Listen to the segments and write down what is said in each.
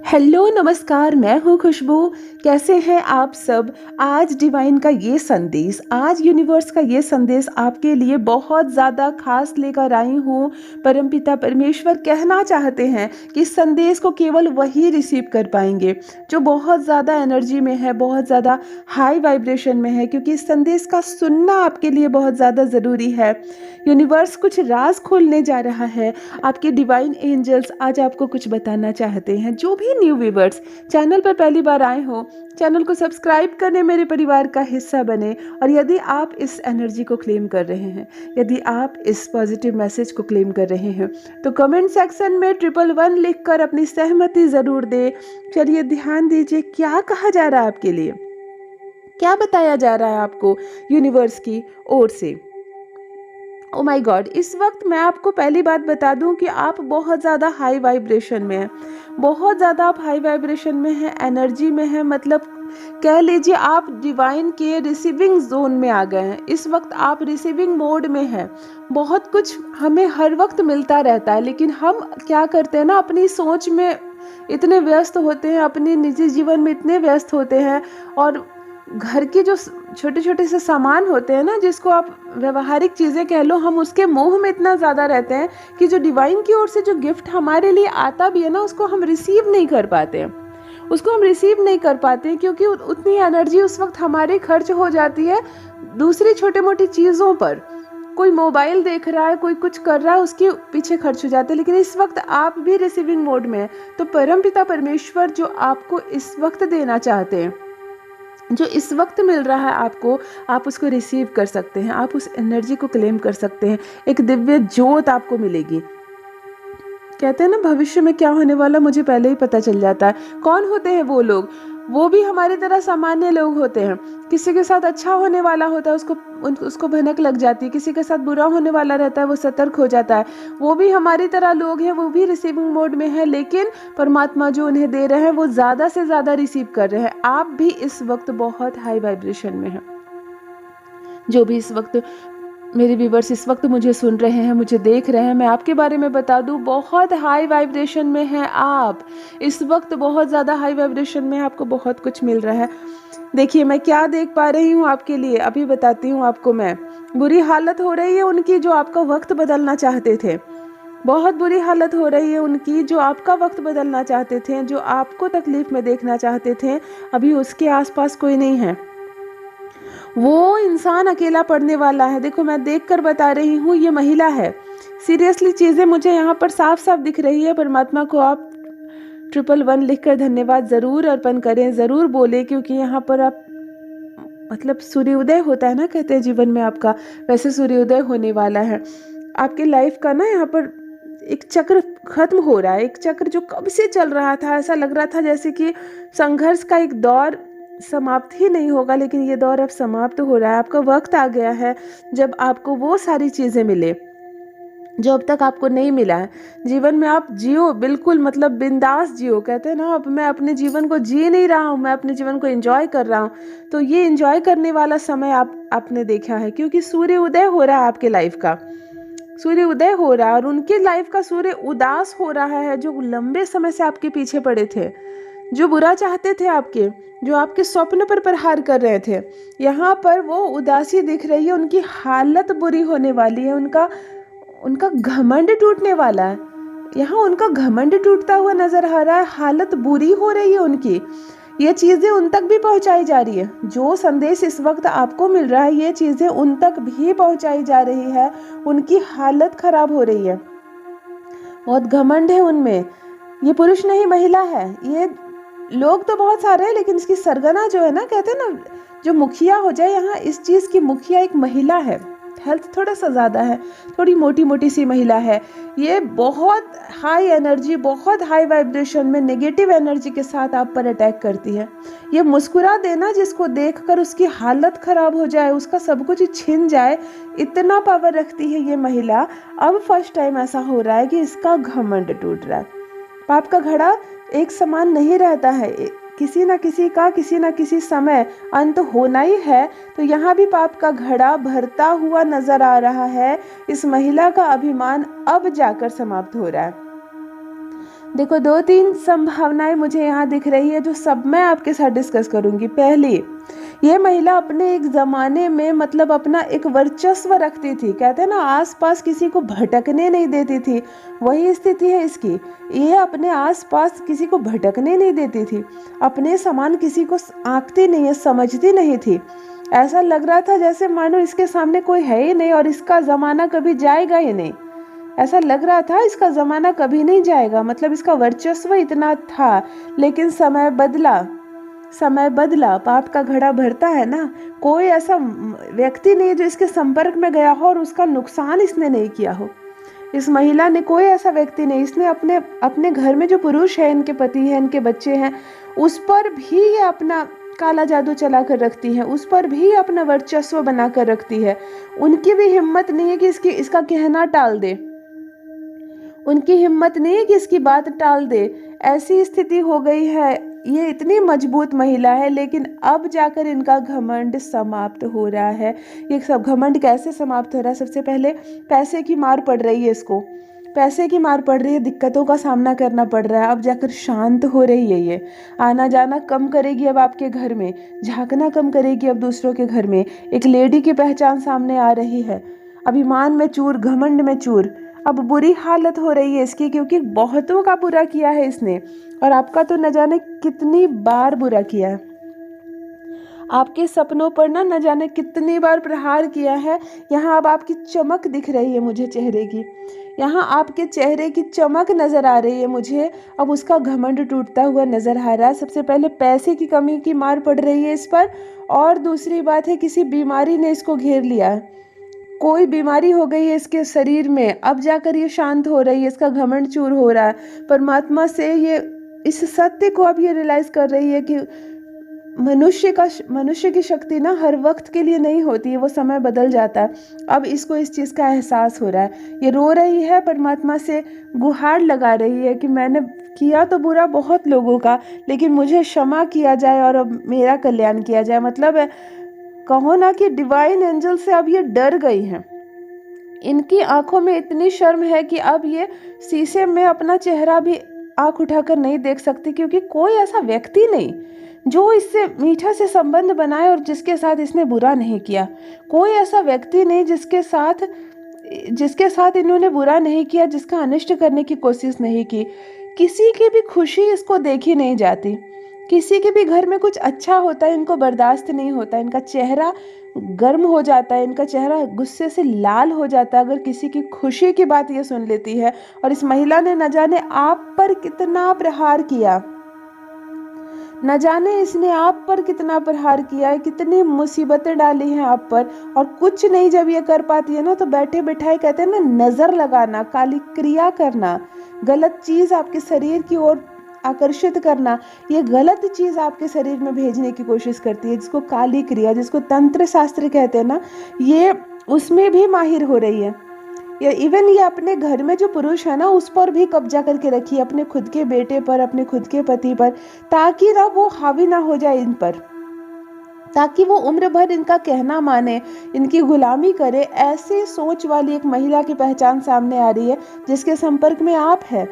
Hello नमस्कार, मैं हूँ खुशबू। कैसे हैं आप सब। आज डिवाइन का ये संदेश, आज यूनिवर्स का ये संदेश आपके लिए बहुत ज़्यादा खास लेकर आई हूँ। परमपिता परमेश्वर कहना चाहते हैं कि इस संदेश को केवल वही रिसीव कर पाएंगे जो बहुत ज़्यादा एनर्जी में है, बहुत ज़्यादा हाई वाइब्रेशन में है, क्योंकि इस संदेश का सुनना आपके लिए बहुत ज़्यादा ज़रूरी है। यूनिवर्स कुछ राज खोलने जा रहा है। आपके डिवाइन एंजल्स आज आपको कुछ बताना चाहते हैं। जो भी न्यू व्यूवर्स चैनल पर पहली बार आए हो, चैनल को सब्सक्राइब करने मेरे परिवार का हिस्सा बने। और यदि आप इस एनर्जी को क्लेम कर रहे हैं, यदि आप इस पॉजिटिव मैसेज को क्लेम कर रहे हैं, तो कमेंट सेक्शन में 111 लिखकर अपनी सहमति ज़रूर दें। चलिए ध्यान दीजिए क्या कहा जा रहा है आपके लिए, क्या बताया जा रहा है आपको यूनिवर्स की ओर से। ओ माय गॉड, इस वक्त मैं आपको पहली बात बता दूं कि आप बहुत ज़्यादा हाई वाइब्रेशन में हैं, बहुत ज़्यादा आप हाई वाइब्रेशन में हैं, एनर्जी में हैं। मतलब कह लीजिए आप डिवाइन के रिसीविंग जोन में आ गए हैं। इस वक्त आप रिसीविंग मोड में हैं। बहुत कुछ हमें हर वक्त मिलता रहता है, लेकिन हम क्या करते हैं ना, अपनी सोच में इतने व्यस्त होते हैं, अपने निजी जीवन में इतने व्यस्त होते हैं, और घर के जो छोटे छोटे से सामान होते हैं ना, जिसको आप व्यवहारिक चीज़ें कह लो, हम उसके मोह में इतना ज़्यादा रहते हैं कि जो डिवाइन की ओर से जो गिफ्ट हमारे लिए आता भी है ना, उसको हम रिसीव नहीं कर पाते हैं। उसको हम रिसीव नहीं कर पाते हैं क्योंकि उतनी एनर्जी उस वक्त हमारी खर्च हो जाती है दूसरी छोटी मोटी चीज़ों पर। कोई मोबाइल देख रहा है, कोई कुछ कर रहा है, उसके पीछे खर्च हो जाते हैं। लेकिन इस वक्त आप भी रिसीविंग मोड में हैं, तो परमपिता परमेश्वर जो आपको इस वक्त देना चाहते हैं, जो इस वक्त मिल रहा है आपको, आप उसको रिसीव कर सकते हैं, आप उस एनर्जी को क्लेम कर सकते हैं। एक दिव्य ज्योत आपको मिलेगी। कहते हैं ना, भविष्य में क्या होने वाला मुझे पहले ही पता चल जाता है। कौन होते हैं वो लोग? वो भी हमारी तरह सामान्य लोग होते हैं। किसी के साथ अच्छा होने वाला होता है, उसको भनक लग जाती है। किसी के साथ बुरा होने वाला रहता है, वो सतर्क हो जाता है। वो भी हमारी तरह लोग हैं, वो भी रिसीविंग मोड में है, लेकिन परमात्मा जो उन्हें दे रहे हैं वो ज़्यादा से ज़्यादा रिसीव कर रहे हैं। आप भी इस वक्त बहुत हाई वाइब्रेशन में हैं। जो भी इस वक्त मेरे व्यूवर्स इस वक्त मुझे सुन रहे हैं, मुझे देख रहे हैं, मैं आपके बारे में बता दूं, बहुत हाई वाइब्रेशन में हैं आप। इस वक्त बहुत ज़्यादा हाई वाइब्रेशन में आपको बहुत कुछ मिल रहा है। देखिए मैं क्या देख पा रही हूँ आपके लिए, अभी बताती हूँ आपको। मैं बुरी हालत हो रही है उनकी जो आपका वक्त बदलना चाहते थे। बहुत बुरी हालत हो रही है उनकी जो आपका वक्त बदलना चाहते थे, जो आपको तकलीफ में देखना चाहते थे। अभी उसके आसपास कोई नहीं है। वो इंसान अकेला पड़ने वाला है। देखो मैं देखकर बता रही हूँ, ये महिला है। सीरियसली चीज़ें मुझे यहाँ पर साफ साफ दिख रही है। परमात्मा को आप 111 लिखकर धन्यवाद ज़रूर अर्पण करें, ज़रूर बोले, क्योंकि यहाँ पर आप मतलब सूर्योदय होता है ना, कहते हैं जीवन में आपका, वैसे सूर्योदय होने वाला है आपके लाइफ का ना। यहाँ पर एक चक्र खत्म हो रहा है, एक चक्र जो कब से चल रहा था। ऐसा लग रहा था जैसे कि संघर्ष का एक दौर समाप्त ही नहीं होगा, लेकिन ये दौर अब समाप्त हो रहा है। आपका वक्त आ गया है जब आपको वो सारी चीज़ें मिले जो अब तक आपको नहीं मिला है। जीवन में आप जियो, बिल्कुल मतलब बिंदास जियो। कहते हैं ना, अब मैं अपने जीवन को जी नहीं रहा हूँ, मैं अपने जीवन को एंजॉय कर रहा हूँ। तो ये एंजॉय करने वाला समय आपने देखा है, क्योंकि सूर्य उदय हो रहा है आपके लाइफ का, सूर्य उदय हो रहा है। और उनके लाइफ का सूर्य उदास हो रहा है, जो लंबे समय से आपके पीछे पड़े थे, जो बुरा चाहते थे आपके, जो आपके स्वप्न पर प्रहार कर रहे थे। यहाँ पर वो उदासी दिख रही है, उनकी हालत बुरी होने वाली है, उनका घमंड टूटने वाला है। यहाँ उनका घमंड टूटता हुआ नजर आ रहा है, हालत बुरी हो रही है उनकी। ये चीज़ें उन तक भी पहुंचाई जा रही है। जो संदेश इस वक्त आपको मिल रहा है, ये चीज़ें उन तक भी पहुंचाई जा रही है। उनकी हालत खराब हो रही है, बहुत घमंड है उनमें। ये पुरुष नहीं, महिला है। ये लोग तो बहुत सारे हैं, लेकिन इसकी सरगना जो है ना, कहते हैं ना, जो मुखिया हो जाए, यहाँ इस चीज़ की मुखिया एक महिला है। हेल्थ थोड़ा सा ज़्यादा है, थोड़ी मोटी मोटी सी महिला है। ये बहुत हाई एनर्जी, बहुत हाई वाइब्रेशन में नेगेटिव एनर्जी के साथ आप पर अटैक करती है। ये मुस्कुरा देना जिसको देखकर उसकी हालत खराब हो जाए, उसका सब कुछ छिन जाए, इतना पावर रखती है ये महिला। अब फर्स्ट टाइम ऐसा हो रहा है कि इसका घमंड टूट रहा है। पाप का घड़ा एक समान नहीं रहता है, किसी न किसी का किसी न किसी समय अंत होना ही है। तो यहाँ भी पाप का घड़ा भरता हुआ नजर आ रहा है। इस महिला का अभिमान अब जाकर समाप्त हो रहा है। देखो, 2-3 संभावनाएँ मुझे यहाँ दिख रही है जो सब मैं आपके साथ डिस्कस करूँगी। पहली, ये महिला अपने एक ज़माने में मतलब अपना एक वर्चस्व रखती थी। कहते हैं ना, आस-पास किसी को भटकने नहीं देती थी, वही स्थिति है इसकी। ये अपने आस-पास किसी को भटकने नहीं देती थी, अपने समान किसी को आँकती नहीं है, समझती नहीं थी। ऐसा लग रहा था जैसे मानो इसके सामने कोई है ही नहीं और इसका ज़माना कभी जाएगा ही नहीं। ऐसा लग रहा था इसका ज़माना कभी नहीं जाएगा, मतलब इसका वर्चस्व इतना था। लेकिन समय बदला, समय बदला, पाप का घड़ा भरता है ना। कोई ऐसा व्यक्ति नहीं जो इसके संपर्क में गया हो और उसका नुकसान इसने नहीं किया हो। इस महिला ने, कोई ऐसा व्यक्ति नहीं, इसने अपने अपने घर में जो पुरुष है, इनके पति हैं, इनके बच्चे हैं, उस पर भी ये अपना काला जादू चला कर रखती है, उस पर भी अपना वर्चस्व बना कर रखती है। उनकी भी हिम्मत नहीं है कि इसका कहना टाल दे, उनकी हिम्मत नहीं है कि इसकी बात टाल दे। ऐसी स्थिति हो गई है। ये इतनी मजबूत महिला है, लेकिन अब जाकर इनका घमंड समाप्त हो रहा है। ये सब घमंड कैसे समाप्त हो रहा है? सबसे पहले पैसे की मार पड़ रही है इसको, पैसे की मार पड़ रही है, दिक्कतों का सामना करना पड़ रहा है। अब जाकर शांत हो रही है ये, आना जाना कम करेगी अब आपके घर में, झांकना कम करेगी अब दूसरों के घर में। एक लेडी की पहचान सामने आ रही है। अभिमान में चूर, घमंड में चूर। अब बुरी हालत हो रही है इसकी, क्योंकि बहुतों का बुरा किया है इसने, और आपका तो न जाने कितनी बार बुरा किया है। आपके सपनों पर ना न जाने कितनी बार प्रहार किया है। यहाँ अब आपकी चमक दिख रही है मुझे चेहरे की, यहाँ आपके चेहरे की चमक नज़र आ रही है मुझे। अब उसका घमंड टूटता हुआ नज़र आ रहा है। सबसे पहले पैसे की कमी की मार पड़ रही है इस पर, और दूसरी बात है किसी बीमारी ने इसको घेर लिया है। कोई बीमारी हो गई है इसके शरीर में, अब जाकर ये शांत हो रही है, इसका घमंड चूर हो रहा है। परमात्मा से ये इस सत्य को अब ये रियलाइज़ कर रही है कि मनुष्य की शक्ति ना हर वक्त के लिए नहीं होती है, वो समय बदल जाता है। अब इसको इस चीज़ का एहसास हो रहा है। ये रो रही है, परमात्मा से गुहार लगा रही है कि मैंने किया तो बुरा बहुत लोगों का, लेकिन मुझे क्षमा किया जाए और अब मेरा कल्याण किया जाए। मतलब कहो ना कि डिवाइन एंजल से अब ये डर गई हैं। इनकी आंखों में इतनी शर्म है कि अब ये शीशे में अपना चेहरा भी आंख उठाकर नहीं देख सकती, क्योंकि कोई ऐसा व्यक्ति नहीं जो इससे मीठा से संबंध बनाए और जिसके साथ इसने बुरा नहीं किया। कोई ऐसा व्यक्ति नहीं जिसके साथ इन्होंने बुरा नहीं किया, जिसका अनिष्ट करने की कोशिश नहीं की। किसी की भी खुशी इसको देखी नहीं जाती, किसी के भी घर में कुछ अच्छा होता है इनको बर्दाश्त नहीं होता। इनका चेहरा गर्म हो जाता है, इनका चेहरा गुस्से से लाल हो जाता है अगर किसी की खुशी की बात ये सुन लेती है। और इस महिला ने न जाने आप पर कितना प्रहार किया, न जाने इसने आप पर कितना प्रहार किया है, कितनी मुसीबतें डाली हैं आप पर। और कुछ नहीं जब ये कर पाती है ना, तो बैठे बैठाए कहते हैं ना, नज़र लगाना, काली क्रिया करना, गलत चीज़ आपके शरीर की ओर आकर्षित करना, ये गलत चीज़ आपके शरीर में भेजने की कोशिश करती है, जिसको काली क्रिया, जिसको तंत्र शास्त्र कहते हैं ना, ये उसमें भी माहिर हो रही है। या इवन ये अपने घर में जो पुरुष है ना, उस पर भी कब्जा करके रखी है, अपने खुद के बेटे पर, अपने खुद के पति पर, ताकि ना वो हावी ना हो जाए इन पर, ताकि वो उम्र भर इनका कहना माने, इनकी गुलामी करे। ऐसी सोच वाली एक महिला की पहचान सामने आ रही है, जिसके संपर्क में आप है,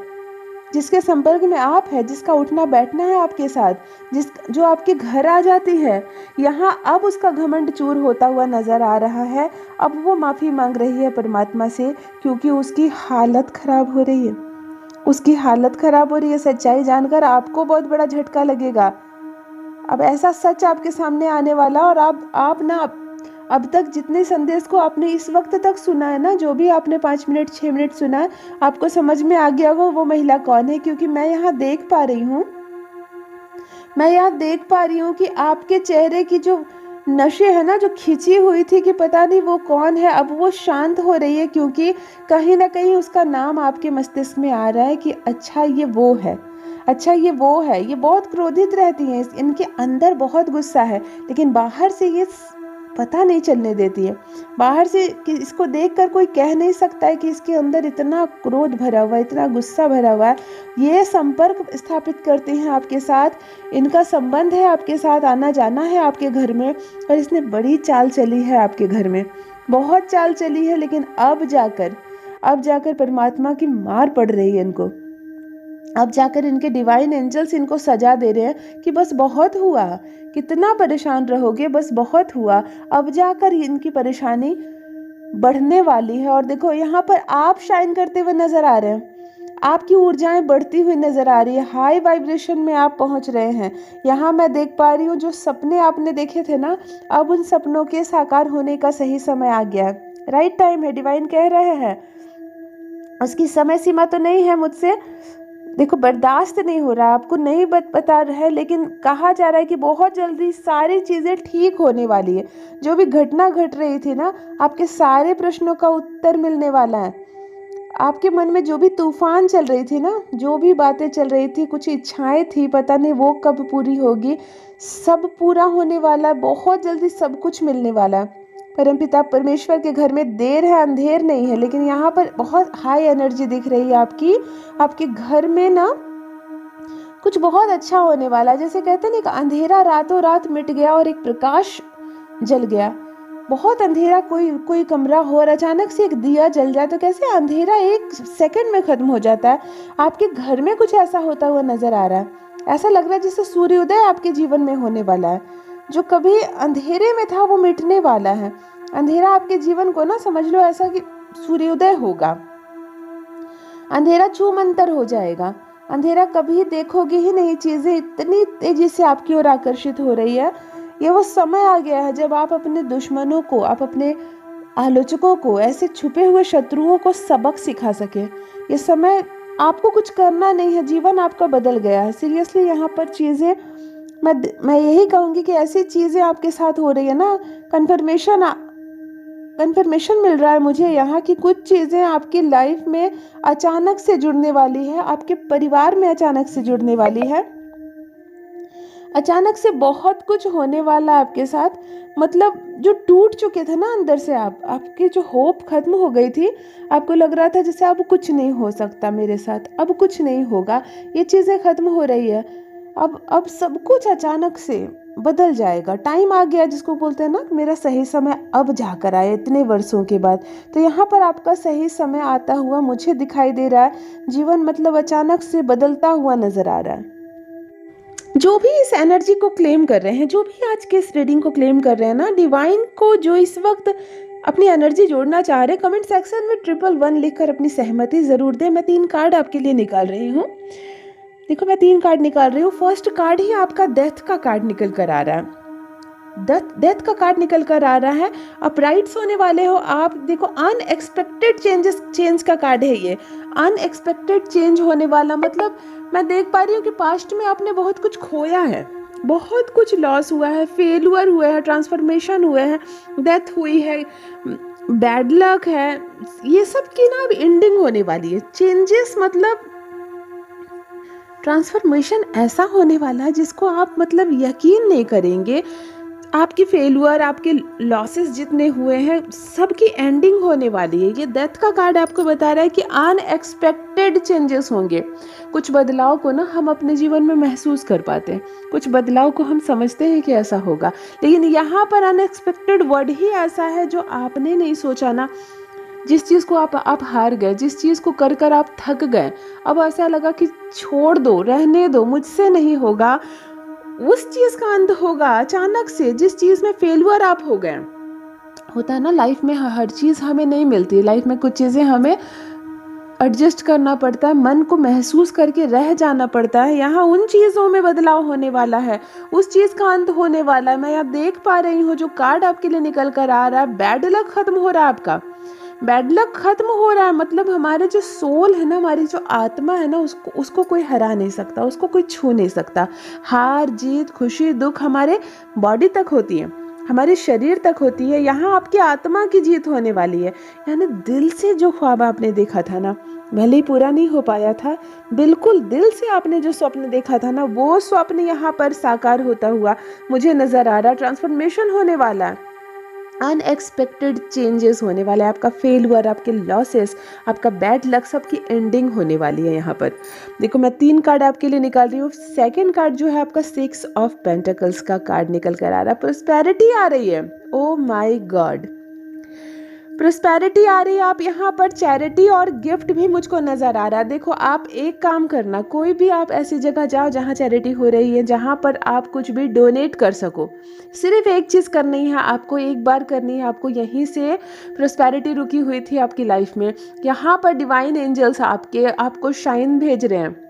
जिसके संपर्क में आप है, जिसका उठना बैठना है आपके साथ, जो आपके घर आ जाती है। यहाँ अब उसका घमंड चूर होता हुआ नजर आ रहा है। अब वो माफ़ी मांग रही है परमात्मा से, क्योंकि उसकी हालत खराब हो रही है, उसकी हालत खराब हो रही है। सच्चाई जानकर आपको बहुत बड़ा झटका लगेगा। अब ऐसा सच आपके सामने आने वाला, और आप ना अब तक जितने संदेश को आपने इस वक्त तक सुना है ना, जो भी आपने 5 मिनट 6 मिनट सुना है, आपको समझ में आ गया वो महिला कौन है। क्योंकि मैं यहाँ देख पा रही हूँ कि आपके चेहरे की जो नशे है ना, जो खिंची हुई थी कि पता नहीं वो कौन है, अब वो शांत हो रही है। क्योंकि कहीं ना कहीं उसका नाम आपके मस्तिष्क में आ रहा है कि अच्छा ये वो है, अच्छा ये वो है। ये बहुत क्रोधित रहती हैं, इनके अंदर बहुत गुस्सा है, लेकिन बाहर से ये पता नहीं चलने देती है। बाहर से कि इसको देखकर कोई कह नहीं सकता है कि इसके अंदर इतना क्रोध भरा हुआ है, इतना गुस्सा भरा हुआ है। ये संपर्क स्थापित करती हैं आपके साथ, इनका संबंध है आपके साथ, आना जाना है आपके घर में, और इसने बड़ी चाल चली है आपके घर में, बहुत चाल चली है। लेकिन अब जाकर परमात्मा की मार पड़ रही है इनको। अब जाकर इनके डिवाइन एंजल्स इनको सजा दे रहे हैं कि बस बहुत हुआ, कितना परेशान रहोगे, बस बहुत हुआ। अब जाकर इनकी परेशानी बढ़ने वाली है। और देखो यहाँ पर आप शाइन करते हुए नजर आ रहे हैं, आपकी ऊर्जाएं बढ़ती हुई नजर आ रही है, हाई वाइब्रेशन में आप पहुंच रहे हैं। यहाँ मैं देख पा रही हूँ जो सपने आपने देखे थे ना, अब उन सपनों के साकार होने का सही समय आ गया है, राइट टाइम है, डिवाइन कह रहे हैं। उसकी समय सीमा तो नहीं है मुझसे, देखो बर्दाश्त नहीं हो रहा, आपको नहीं बता रहा है, लेकिन कहा जा रहा है कि बहुत जल्दी सारी चीज़ें ठीक होने वाली है। जो भी घटना घट रही थी ना, आपके सारे प्रश्नों का उत्तर मिलने वाला है। आपके मन में जो भी तूफान चल रही थी ना, जो भी बातें चल रही थी, कुछ इच्छाएं थी, पता नहीं वो कब पूरी होगी, सब पूरा होने वाला है, बहुत जल्दी सब कुछ मिलने वाला है। परमपिता परमेश्वर के घर में देर है अंधेर नहीं है, लेकिन यहाँ पर बहुत हाई एनर्जी दिख रही है आपकी। आपके घर में ना कुछ बहुत अच्छा होने वाला है। जैसे कहते हैं ना, एक अंधेरा रातों रात मिट गया और एक प्रकाश जल गया। बहुत अंधेरा कोई कमरा हो और अचानक से एक दिया जल जाए तो कैसे अंधेरा एक सेकंड में खत्म हो जाता है। आपके घर में कुछ ऐसा होता हुआ नजर आ रहा है। ऐसा लग रहा है जैसे सूर्योदय आपके जीवन में होने वाला है। जो कभी अंधेरे में था वो मिटने वाला है। अंधेरा आपके जीवन को ना समझ लो ऐसा कि सूर्योदय होगा। अंधेरा छूमंतर हो जाएगा। अंधेरा कभी देखोगे ही नहीं, चीजें इतनी तेजी से आपकी ओर आकर्षित हो रही है। ये वो समय आ गया है जब आप अपने दुश्मनों को, आप अपने आलोचकों को, ऐसे छुपे हुए शत्रुओं को सबक सिखा सके। ये समय आपको कुछ करना नहीं है, जीवन आपका बदल गया है। सीरियसली यहाँ पर चीजें मैं यही कहूंगी कि ऐसी चीजें आपके साथ हो रही है ना, कन्फर्मेशन मिल रहा है मुझे यहाँ की कुछ चीजें आपकी लाइफ में अचानक से जुड़ने वाली है, आपके परिवार में अचानक से जुड़ने वाली है। अचानक से बहुत कुछ होने वाला है आपके साथ। मतलब जो टूट चुके थे ना अंदर से, आपकी जो होप खत्म हो गई थी, आपको लग रहा था जैसे अब कुछ नहीं हो सकता मेरे साथ, अब कुछ नहीं होगा, ये चीज़ें खत्म हो रही है। अब सब कुछ अचानक से बदल जाएगा। टाइम आ गया जिसको बोलते हैं ना, मेरा सही समय अब जाकर आया इतने वर्षों के बाद। तो यहाँ पर आपका सही समय आता हुआ मुझे दिखाई दे रहा है। जीवन मतलब अचानक से बदलता हुआ नजर आ रहा है। जो भी इस एनर्जी को क्लेम कर रहे हैं, जो भी आज के इस रीडिंग को क्लेम कर रहे हैं ना, डिवाइन को जो इस वक्त अपनी एनर्जी जोड़ना चाह रहे हैं, कमेंट सेक्शन में 111 लिखकर अपनी सहमति जरूर दें। मैं 3 कार्ड आपके लिए निकाल रही हूँ। देखो मैं 3 कार्ड निकाल रही हूँ। फर्स्ट कार्ड ही आपका डेथ का कार्ड निकल कर आ रहा है। डेथ का कार्ड निकल कर आ रहा है। अपराइट्स होने वाले हो आप। देखो अनएक्सपेक्टेड चेंज का कार्ड है ये। अनएक्सपेक्टेड चेंज होने वाला मतलब मैं देख पा रही हूँ कि पास्ट में आपने बहुत कुछ खोया है, बहुत कुछ लॉस हुआ है, फेलियर हुए हैं, ट्रांसफॉर्मेशन हुए हैं, डेथ हुई है, बैड लक है, ये सब की ना अब एंडिंग होने वाली है। चेंजेस मतलब ट्रांसफॉर्मेशन ऐसा होने वाला है जिसको आप मतलब यकीन नहीं करेंगे। आपकी फेलियर, आपके लॉसेस जितने हुए हैं, सबकी एंडिंग होने वाली है। ये डेथ का कार्ड आपको बता रहा है कि अनएक्सपेक्टेड चेंजेस होंगे। कुछ बदलाव को ना हम अपने जीवन में महसूस कर पाते हैं, कुछ बदलाव को हम समझते हैं कि ऐसा होगा, लेकिन यहाँ पर अनएक्सपेक्टेड वर्ड ही ऐसा है जो आपने नहीं सोचा ना। जिस चीज़ को आप हार गए, जिस चीज़ को कर कर आप थक गए, अब ऐसा लगा कि छोड़ दो, रहने दो, मुझसे नहीं होगा, उस चीज़ का अंत होगा अचानक से। जिस चीज़ में फेलियर आप हो गए, होता है ना लाइफ में हर चीज़ हमें नहीं मिलती। लाइफ में कुछ चीज़ें हमें एडजस्ट करना पड़ता है, मन को महसूस करके रह जाना पड़ता है। यहाँ उन चीज़ों में बदलाव होने वाला है, उस चीज़ का अंत होने वाला है। मैं यहाँ देख पा रही हूँ जो कार्ड आपके लिए निकल कर आ रहा है, बैड लक खत्म हो रहा है आपका। बैड लक खत्म हो रहा है मतलब हमारे जो सोल है ना, हमारी जो आत्मा है ना, उसको कोई हरा नहीं सकता, उसको कोई छू नहीं सकता। हार जीत, खुशी दुख हमारे बॉडी तक होती है, हमारे शरीर तक होती है। यहाँ आपकी आत्मा की जीत होने वाली है। यानी दिल से जो ख्वाब आपने देखा था ना, भले ही पूरा नहीं हो पाया था, बिल्कुल दिल से आपने जो स्वप्न देखा था ना, वो स्वप्न यहाँ पर साकार होता हुआ मुझे नजर आ रहा। ट्रांसफॉर्मेशन होने वाला है, अनएक्सपेक्टेड चेंजेस होने वाला है। आपका फेलियर, आपके लॉसेस, आपका बैड लक, सबकी एंडिंग होने वाली है। यहाँ पर देखो मैं 3 कार्ड आपके लिए निकाल रही हूँ। सेकंड कार्ड जो है आपका 6 ऑफ पेंटिकल्स का कार्ड निकल कर आ रहा है। प्रोस्पेरिटी आ रही है। ओ माय गॉड, प्रोस्पेरिटी आ रही है। आप यहाँ पर चैरिटी और गिफ्ट भी मुझको नज़र आ रहा है। देखो, आप एक काम करना, कोई भी आप ऐसी जगह जाओ जहाँ चैरिटी हो रही है, जहाँ पर आप कुछ भी डोनेट कर सको। सिर्फ एक चीज़ करनी है आपको, एक बार करनी है आपको। यहीं से प्रोस्पेरिटी रुकी हुई थी आपकी लाइफ में। यहाँ पर डिवाइन एंजल्स आपको शाइन भेज रहे हैं,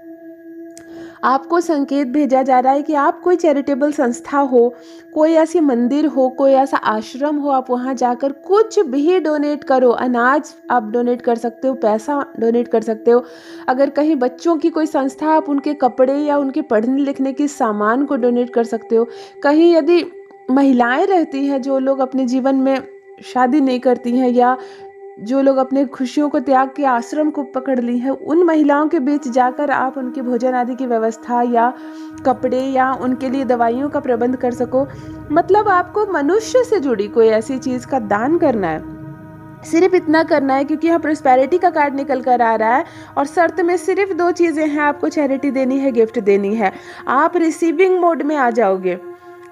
आपको संकेत भेजा जा रहा है कि आप कोई चैरिटेबल संस्था हो, कोई ऐसी मंदिर हो, कोई ऐसा आश्रम हो, आप वहाँ जाकर कुछ भी डोनेट करो। अनाज आप डोनेट कर सकते हो, पैसा डोनेट कर सकते हो। अगर कहीं बच्चों की कोई संस्था, आप उनके कपड़े या उनके पढ़ने लिखने के सामान को डोनेट कर सकते हो। कहीं यदि महिलाएं रहती हैं जो लोग अपने जीवन में शादी नहीं करती हैं, या जो लोग अपने खुशियों को त्याग के आश्रम को पकड़ ली है, उन महिलाओं के बीच जाकर आप उनके भोजन आदि की व्यवस्था या कपड़े या उनके लिए दवाइयों का प्रबंध कर सको। मतलब आपको मनुष्य से जुड़ी कोई ऐसी चीज़ का दान करना है। सिर्फ इतना करना है, क्योंकि यहाँ प्रोस्पेरिटी का कार्ड निकल कर आ रहा है और शर्त में सिर्फ 2 चीज़ें हैं। आपको चैरिटी देनी है, गिफ्ट देनी है। आप रिसीविंग मोड में आ जाओगे,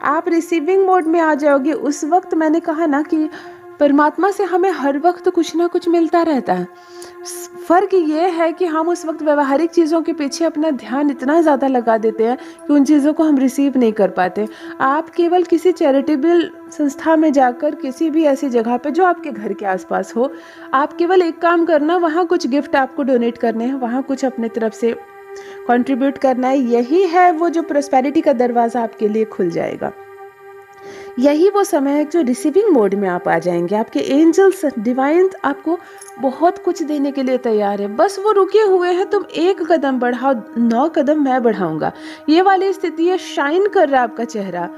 आप रिसीविंग मोड में आ जाओगे। उस वक्त मैंने कहा ना कि परमात्मा से हमें हर वक्त कुछ ना कुछ मिलता रहता है। फ़र्क ये है कि हम उस वक्त व्यवहारिक चीज़ों के पीछे अपना ध्यान इतना ज़्यादा लगा देते हैं कि उन चीज़ों को हम रिसीव नहीं कर पाते। आप केवल किसी चैरिटेबल संस्था में जाकर, किसी भी ऐसी जगह पे जो आपके घर के आसपास हो, आप केवल एक काम करना, वहाँ कुछ गिफ्ट आपको डोनेट करने हैं, वहाँ कुछ अपने तरफ से कंट्रीब्यूट करना है। यही है वो जो प्रोस्पेरिटी का दरवाज़ा आपके लिए खुल जाएगा। यही वो समय है जो रिसीविंग मोड में आप आ जाएंगे। आपके एंजल्स, डिवाइन आपको बहुत कुछ देने के लिए तैयार है। बस वो रुके हुए हैं, तुम एक कदम बढ़ाओ, 9 कदम मैं बढ़ाऊंगा। ये वाली स्थिति है। शाइन कर रहा है आपका चेहरा।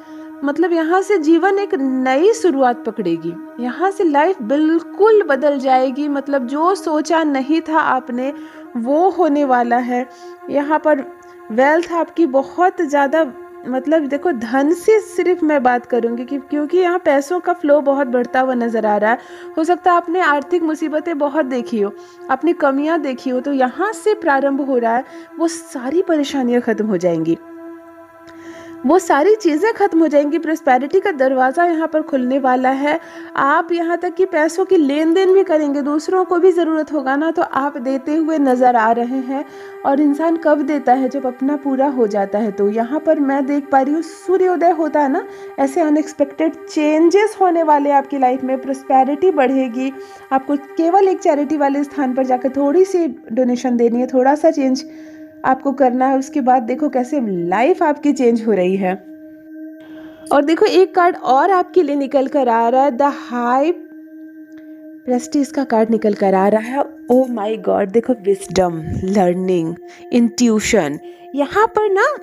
मतलब यहाँ से जीवन एक नई शुरुआत पकड़ेगी। यहाँ से लाइफ बिल्कुल बदल जाएगी। मतलब जो सोचा नहीं था आपने, वो होने वाला है। यहाँ पर वेल्थ आपकी बहुत ज़्यादा, मतलब देखो, धन से सिर्फ मैं बात करूंगी क्योंकि यहाँ पैसों का फ्लो बहुत बढ़ता हुआ नजर आ रहा है। हो सकता है आपने आर्थिक मुसीबतें बहुत देखी हो, अपनी कमियां देखी हो, तो यहाँ से प्रारंभ हो रहा है। वो सारी परेशानियां खत्म हो जाएंगी, वो सारी चीज़ें खत्म हो जाएंगी। प्रोस्पेरिटी का दरवाज़ा यहाँ पर खुलने वाला है। आप यहाँ तक कि पैसों की लेन देन भी करेंगे। दूसरों को भी ज़रूरत होगा ना, तो आप देते हुए नज़र आ रहे हैं। और इंसान कब देता है? जब अपना पूरा हो जाता है। तो यहाँ पर मैं देख पा रही हूँ, सूर्योदय होता है ना, ऐसे अनएक्सपेक्टेड चेंजेस होने वाले आपकी लाइफ में। प्रोस्पेरिटी बढ़ेगी। आपको केवल एक चैरिटी वाले स्थान पर जाकर थोड़ी सी डोनेशन देनी है, थोड़ा सा चेंज आपको करना है। उसके बाद देखो कैसे लाइफ आपकी चेंज हो रही है। और देखो, एक कार्ड और आपके लिए निकल कर आ रहा है, द हाई प्रेस्टिज का कार्ड निकल कर आ रहा है। ओ माय गॉड, देखो, विजडम, लर्निंग, इंट्यूशन। यहाँ पर ना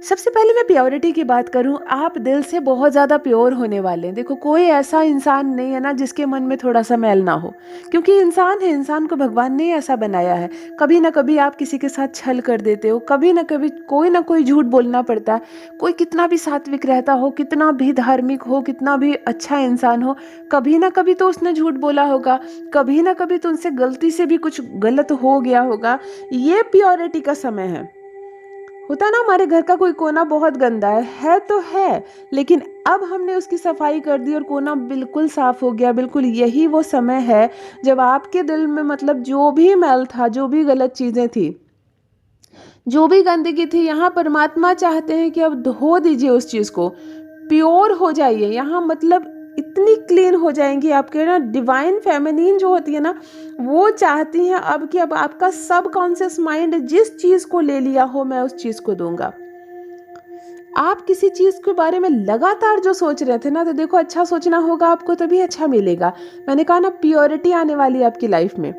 सबसे पहले मैं प्योरिटी की बात करूं, आप दिल से बहुत ज़्यादा प्योर होने वाले हैं। देखो, कोई ऐसा इंसान नहीं है ना जिसके मन में थोड़ा सा मैल ना हो, क्योंकि इंसान है, इंसान को भगवान ने ऐसा बनाया है। कभी ना कभी आप किसी के साथ छल कर देते हो, कभी ना कभी कोई ना कोई झूठ बोलना पड़ता है। कोई कितना भी सात्विक रहता हो, कितना भी धार्मिक हो, कितना भी अच्छा इंसान हो, कभी ना कभी तो उसने झूठ बोला होगा, कभी ना कभी तो उनसे गलती से भी कुछ गलत हो गया होगा। ये प्योरिटी का समय है। होता ना, हमारे घर का कोई कोना बहुत गंदा है तो है, लेकिन अब हमने उसकी सफाई कर दी और कोना बिल्कुल साफ हो गया। बिल्कुल यही वो समय है जब आपके दिल में, मतलब जो भी मैल था, जो भी गलत चीजें थी, जो भी गंदगी थी, यहाँ परमात्मा चाहते हैं कि अब धो दीजिए उस चीज को, प्योर हो जाइए। यहाँ मतलब इतनी क्लीन हो जाएंगी आपके ना, डिवाइन फेमिनिन जो होती है ना, वो चाहती हैं अब कि अब आपका सब कॉन्शियस माइंड जिस चीज़ को ले लिया हो, मैं उस चीज़ को दूंगा। आप किसी चीज़ के बारे में लगातार जो सोच रहे थे ना, तो देखो, अच्छा सोचना होगा आपको, तभी अच्छा मिलेगा। मैंने कहा ना, प्योरिटी आने वाली है आपकी लाइफ में।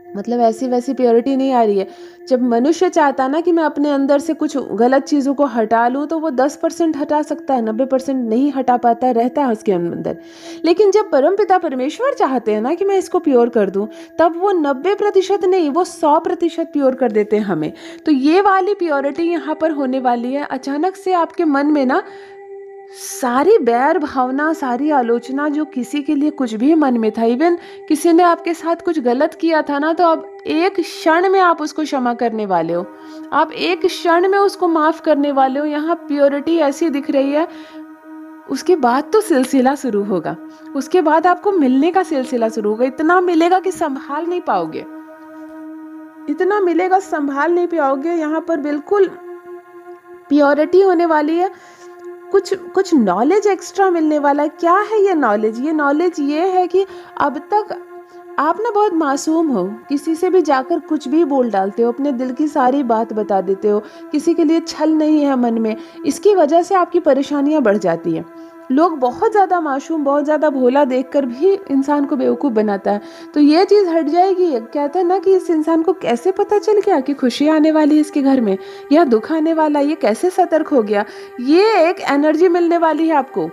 मतलब ऐसी वैसी प्योरिटी नहीं आ रही है। जब मनुष्य चाहता ना कि मैं अपने अंदर से कुछ गलत चीज़ों को हटा लूँ, तो वो 10% हटा सकता है, 90% नहीं हटा पाता, रहता है उसके अंदर। लेकिन जब परमपिता परमेश्वर चाहते हैं ना कि मैं इसको प्योर कर दूँ, तब वो 90% नहीं, वो 100% प्योर कर देते हैं हमें। तो ये वाली प्योरिटी यहाँ पर होने वाली है। अचानक से आपके मन में ना सारी बैर भावना, सारी आलोचना, जो किसी के लिए कुछ भी मन में था, इवन किसी ने आपके साथ कुछ गलत किया था ना, तो अब एक क्षण में आप उसको क्षमा करने वाले हो, आप एक क्षण में उसको माफ करने वाले हो। यहाँ प्योरिटी ऐसी दिख रही है, उसके बाद तो सिलसिला शुरू होगा, उसके बाद आपको मिलने का सिलसिला शुरू होगा। इतना मिलेगा कि संभाल नहीं पाओगे, इतना मिलेगा संभाल नहीं पाओगे। यहाँ पर बिल्कुल प्योरिटी होने वाली है, कुछ कुछ नॉलेज एक्स्ट्रा मिलने वाला है। क्या है ये नॉलेज? ये नॉलेज ये है कि अब तक आप ना बहुत मासूम हो, किसी से भी जाकर कुछ भी बोल डालते हो, अपने दिल की सारी बात बता देते हो, किसी के लिए छल नहीं है मन में। इसकी वजह से आपकी परेशानियां बढ़ जाती हैं। लोग बहुत ज़्यादा मासूम, बहुत ज़्यादा भोला देखकर भी इंसान को बेवकूफ़ बनाता है। तो ये चीज़ हट जाएगी। कहते हैं ना कि इस इंसान को कैसे पता चल गया कि खुशी आने वाली है इसके घर में या दुख आने वाला, ये कैसे सतर्क हो गया। ये एक एनर्जी मिलने वाली है आपको।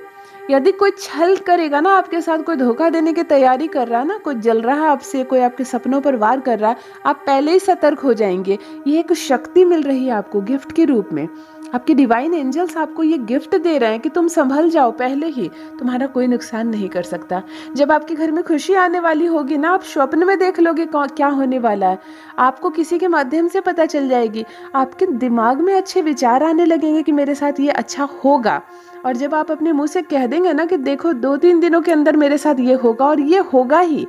यदि कोई छल करेगा ना आपके साथ, कोई धोखा देने की तैयारी कर रहा है ना, कोई जल रहा है आपसे, कोई आपके सपनों पर वार कर रहा है, आप पहले ही सतर्क हो जाएंगे। ये एक शक्ति मिल रही है आपको गिफ्ट के रूप में। आपके डिवाइन एंजल्स आपको ये गिफ्ट दे रहे हैं कि तुम संभल जाओ, पहले ही तुम्हारा कोई नुकसान नहीं कर सकता। जब आपके घर में खुशी आने वाली होगी ना, आप स्वप्न में देख लोगे क्या होने वाला है। आपको किसी के माध्यम से पता चल जाएगी, आपके दिमाग में अच्छे विचार आने लगेंगे कि मेरे साथ ये अच्छा होगा। और जब आप अपने मुंह से कह देंगे ना कि देखो 2-3 दिनों के अंदर मेरे साथ ये होगा, और ये होगा ही,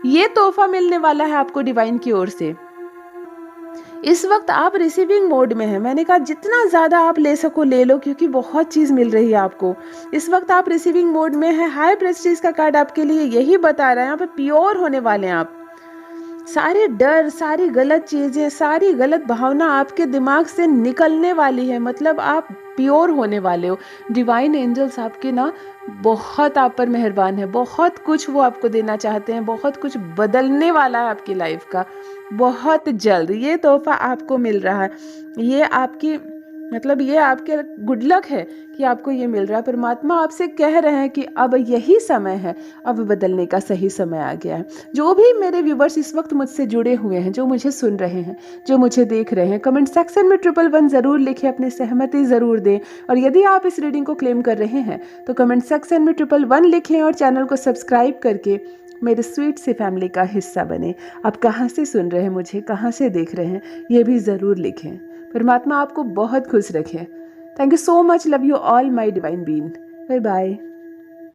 ये तोहफा मिलने वाला है आपको डिवाइन की ओर से। इस वक्त आप रिसीविंग मोड में हैं। मैंने कहा जितना ज़्यादा आप ले सको ले लो, क्योंकि बहुत चीज़ मिल रही है आपको। इस वक्त आप रिसीविंग मोड में हैं। हाई प्रेस्टीज का कार्ड आपके लिए यही बता रहा है, यहाँ पे प्योर होने वाले हैं आप। सारे डर, सारी गलत चीज़ें, सारी गलत भावना आपके दिमाग से निकलने वाली है। मतलब आप प्योर होने वाले हो। डिवाइन एंजल्स आपके ना बहुत आप पर मेहरबान है, बहुत कुछ वो आपको देना चाहते हैं, बहुत कुछ बदलने वाला है आपकी लाइफ का बहुत जल्द। ये तोहफा आपको मिल रहा है, ये आपकी मतलब ये आपके गुड लक है कि आपको ये मिल रहा है। परमात्मा आपसे कह रहे हैं कि अब यही समय है, अब बदलने का सही समय आ गया है। जो भी मेरे व्यूवर्स इस वक्त मुझसे जुड़े हुए हैं, जो मुझे सुन रहे हैं, जो मुझे देख रहे हैं, कमेंट सेक्शन में 111 ज़रूर लिखें, अपनी सहमति ज़रूर दें। और यदि आप इस रीडिंग को क्लेम कर रहे हैं तो कमेंट सेक्शन में 111 लिखें और चैनल को सब्सक्राइब करके मेरे स्वीट सी फैमिली का हिस्सा बने। आप कहाँ से सुन रहे हैं मुझे, कहाँ से देख रहे हैं, ये भी ज़रूर लिखें। परमात्मा आपको बहुत खुश रखे। Thank you so much. Love you all my divine being. Bye bye.